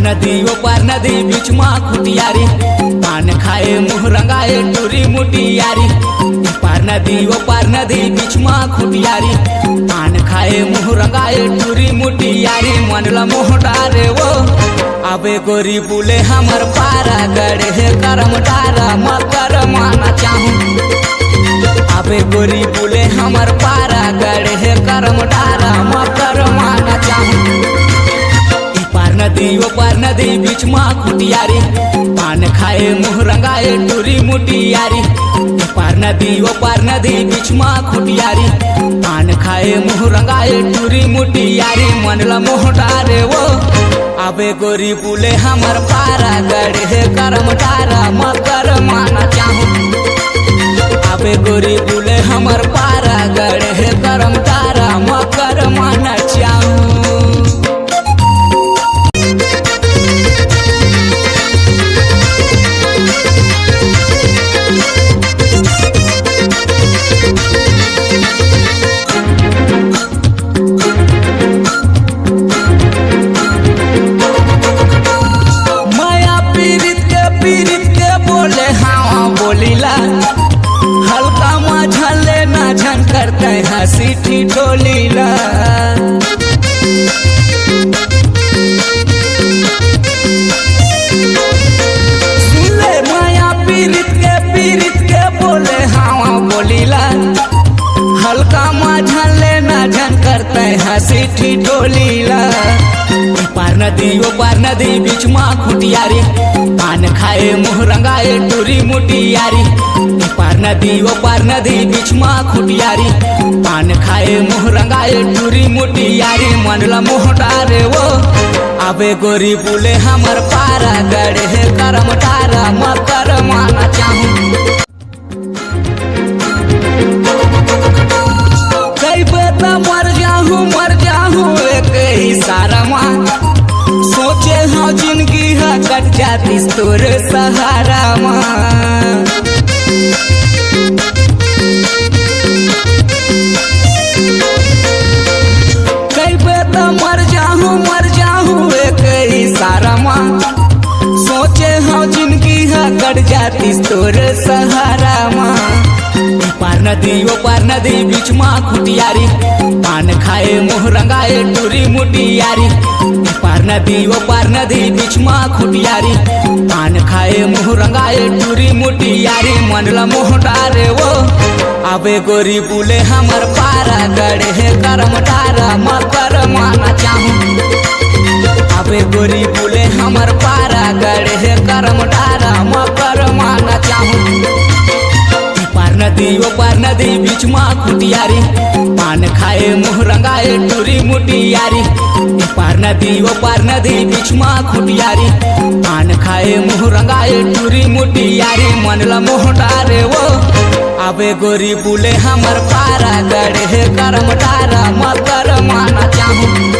पार नदी बीच मा खुटियारी, पान खाए मुँह रंगाए टूरी मुटियारी। पार नदी बीच मा खुटियारी, पान खाए मुँह रंगाए टूरी मुटियारी। मनला मोह डारे वो अबे गोरी बुले हमर पारा गड़े है करम डारा मकर माना चाहूँ। अबे गोरी बुले हमर पारा गड़े है करम डारा मकर माना चाहूँ। पार नदी बीच मा खुटियारी, पान खाए मुँह रंगाए टूरी मुटियारी। पार नदी बीच मा खुटियारी, पान खाए मुँह रंगाए टूरी मुटियारी। मनला मोह डारे वो अबे गोरी बुले हमर पारा गड़े है करम डारा मकर माना चाहूँ। अबे गोरी बुले हमर पारा गड़े है करम डारा मकर माना चाहूँ। हल्का मझले ना झन करते हंसी ठिठोलीला। सुनले माया पीरित के बोले हाँ बोलीला। हल्का मझले ना झन करते हंसी ठिठोलीला। पार नदी बीच मा खुटियारी, पान खाए मुँह रंगाए टूरी मुटियारी। पार नदी बीच मा खुटियारी, पान खाए मुँह रंगाए टूरी मुटियारी। मनला मोह डारे वो अबे गोरी बुले हमर पारा गड़े है करम डारा मकर माना चाहूँ। कई बेटा मर जाहूँ एक ही सारा माँ। सोचे हाँ जिंदगी है कट जाती तोर सहारा माँ। कई बेटा मर जाहूँ एक ही सारा माँ। सोचे हाँ जिंदगी है कट जाती तोर सहारा माँ। पार नदी बीच मा खुटियारी, पान खाए मुँह रंगाए टूरी मुटियारी। पार नदी बीच मा खुटियारी, पान खाए मुँह रंगाए टूरी मुटियारी। मनला मोह डारे वो अबे गोरी बुले हमर पारा गड़े है करम डारा मकर माना चाहूँ। अबे गोरी बुले हमर पारा गड़े है करम डारा मकर माना चाहूँ। पार नदी बीच मा खुटियारी, पान खाए मुँह रंगाए टूरी मुटियारी। पार नदी बीच मा खुटियारी, पान खाए मुँह रंगाए टूरी मुटियारी। मनला मोह डारे वो अबे गोरी बुले हमर पारा गड़े है करम डारा मकर माना चाहूँ।